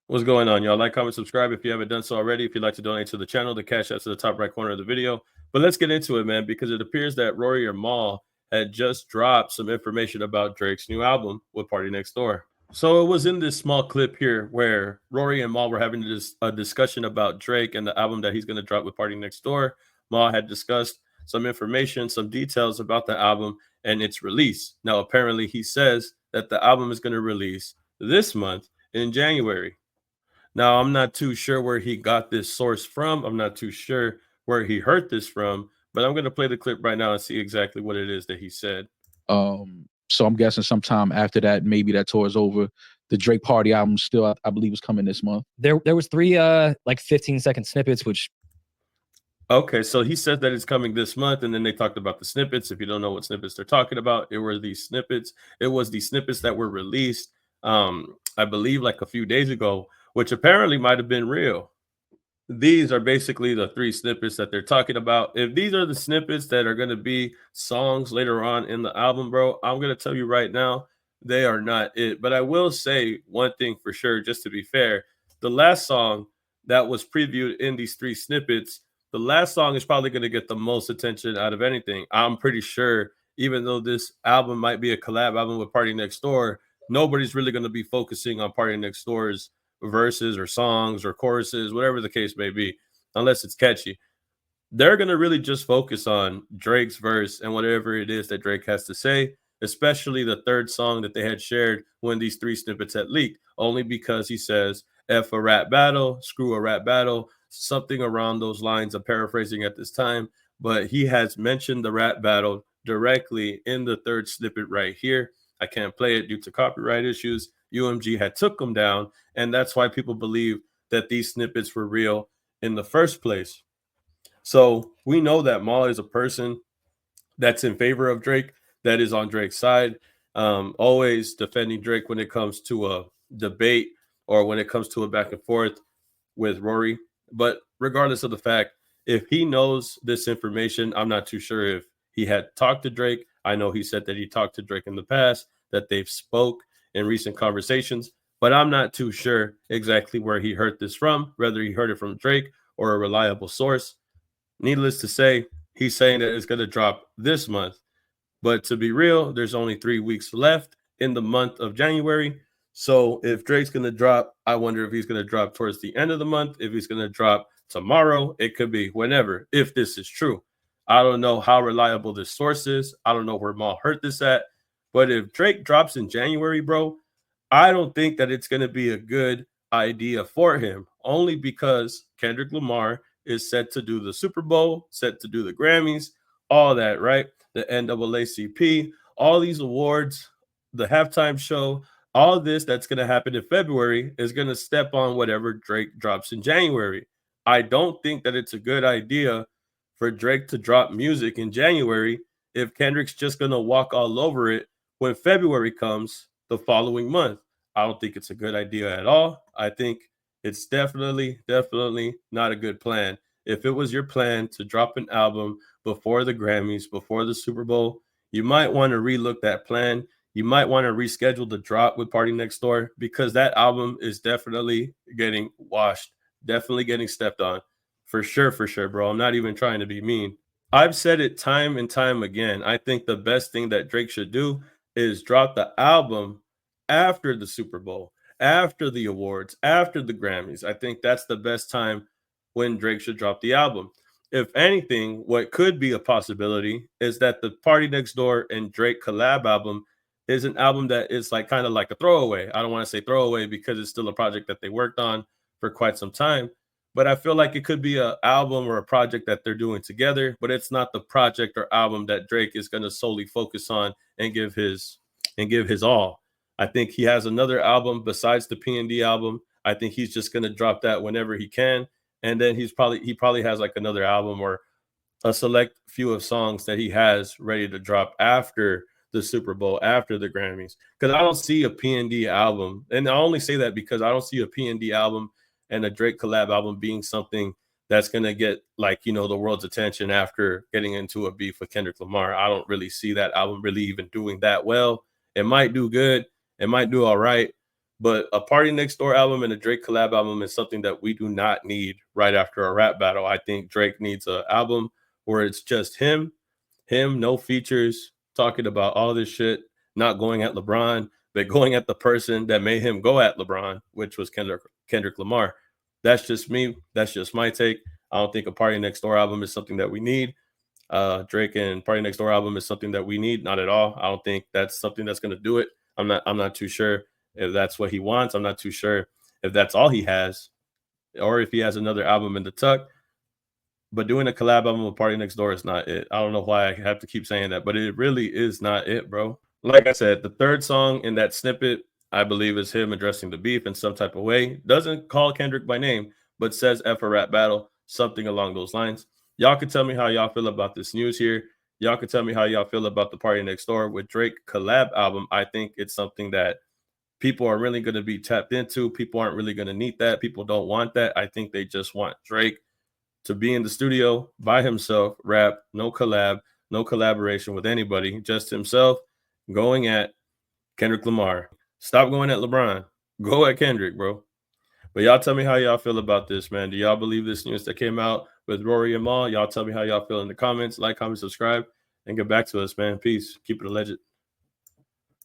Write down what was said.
What's going on, y'all? Like, comment, subscribe if you haven't done so already. If you'd like to donate to the channel, the cash app's to the top right corner of the video. But let's get into it, man, because it appears that Rory or Mal had just dropped some information about Drake's new album with PartyNextDoor. So it was in this small clip here where Rory and Mal were having a discussion about Drake and the album that he's going to drop with PartyNextDoor. Mal had discussed some information, some details about the album and its release. Now, apparently, he says that the album is going to release this month in January. Now, I'm not too sure where he got this source from. I'm not too sure where he heard this from, but I'm going to play the clip right now and see exactly what it is that he said. So I'm guessing sometime after that, maybe that tour is over. The Drake Party album still, I believe, is coming this month. There was 3 like 15-second snippets, which. Okay, so he said that it's coming this month, and then they talked about the snippets. If you don't know what snippets they're talking about, it were these snippets. It was the snippets that were released, I believe, like a few days ago, which apparently might have been real. These are basically the 3 snippets that they're talking about. If these are the snippets that are going to be songs later on in the album, bro, I'm going to tell you right now, they are not it. But I will say one thing for sure, just to be fair. The last song that was previewed in these 3 snippets, the last song is probably going to get the most attention out of anything. I'm pretty sure, even though this album might be a collab album with PartyNextDoor, nobody's really going to be focusing on PartyNextDoor's verses or songs or choruses, whatever the case may be, unless it's catchy. They're going to really just focus on Drake's verse and whatever it is that Drake has to say, especially the 3rd song that they had shared when these 3 snippets had leaked, only because he says, F a rap battle, screw a rap battle, something around those lines. I'm paraphrasing at this time, but he has mentioned the rap battle directly in the 3rd snippet right here. I can't play it due to copyright issues. UMG had took them down, and that's why people believe that these snippets were real in the first place. So we know that Mal is a person that's in favor of Drake, that is on Drake's side, always defending Drake when it comes to a debate or when it comes to a back and forth with Rory. But regardless of the fact, if he knows this information, I'm not too sure if he had talked to Drake. I know he said that he talked to Drake in the past, that they've spoke in recent conversations, but I'm not too sure exactly where he heard this from, whether he heard it from Drake or a reliable source. Needless to say, he's saying that it's going to drop this month. But to be real, there's only 3 weeks left in the month of January. So if Drake's going to drop, I wonder if he's going to drop towards the end of the month, if he's going to drop tomorrow. It could be whenever, if this is true. I don't know how reliable this source is. I don't know where Mal heard this at. But if Drake drops in January, bro, I don't think that it's going to be a good idea for him, only because Kendrick Lamar is set to do the Super Bowl, set to do the Grammys, all that, right? The NAACP, all these awards, the halftime show, all this that's going to happen in February is going to step on whatever Drake drops in January. I don't think that it's a good idea for Drake to drop music in January if Kendrick's just going to walk all over it when February comes the following month. I don't think it's a good idea at all. I think it's definitely not a good plan. If it was your plan to drop an album before the Grammys, before the Super Bowl, you might want to relook that plan. You might want to reschedule the drop with PartyNextDoor, because that album is definitely getting washed, definitely getting stepped on. For sure, bro. I'm not even trying to be mean. I've said it time and time again. I think the best thing that Drake should do is drop the album after the Super Bowl, after the awards, after the Grammys. I think that's the best time when Drake should drop the album. If anything, what could be a possibility is that the PartyNextDoor and Drake collab album is an album that is like kind of like a throwaway. I don't want to say throwaway because it's still a project that they worked on for quite some time, but I feel like it could be an album or a project that they're doing together, but it's not the project or album that Drake is going to solely focus on and give his all. I think he has another album besides the P&D album. I think he's just going to drop that whenever he can. And then he probably has like another album or a select few of songs that he has ready to drop after the Super Bowl, after the Grammys. Because I don't see a P&D album. And I only say that because I don't see a P&D album and a Drake collab album being something that's going to get like, the world's attention after getting into a beef with Kendrick Lamar. I don't really see that album really even doing that well. It might do good. It might do all right. But a Party Next Door album and a Drake collab album is something that we do not need right after a rap battle. I think Drake needs an album where it's just him, no features, talking about all this shit, not going at LeBron, but going at the person that made him go at LeBron, which was Kendrick Lamar. That's just me. That's just my take. I don't think a Party Next Door album is something that we need. Drake and Party Next Door album is something that we need. Not at all. I don't think that's something that's going to do it. I'm not too sure if that's what he wants. I'm not too sure if that's all he has, or if he has another album in the tuck. But doing a collab album with Party Next Door is not it. I don't know why I have to keep saying that, but it really is not it, bro. Like I said, the third song in that snippet, I believe, is him addressing the beef in some type of way. Doesn't call Kendrick by name, but says F a rap battle, something along those lines. Y'all can tell me how y'all feel about this news here. Y'all can tell me how y'all feel about the Party Next Door with Drake collab album. I think it's something that people are really going to be tapped into. People aren't really going to need that. People don't want that. I think they just want Drake to be in the studio by himself, rap, no collab, no collaboration with anybody, just himself going at Kendrick Lamar. Stop going at LeBron. Go at Kendrick, bro. But y'all tell me how y'all feel about this, man. Do y'all believe this news that came out with Rory and Mal? Y'all tell me how y'all feel in the comments. Like, comment, subscribe, and get back to us, man. Peace. Keep it a legend.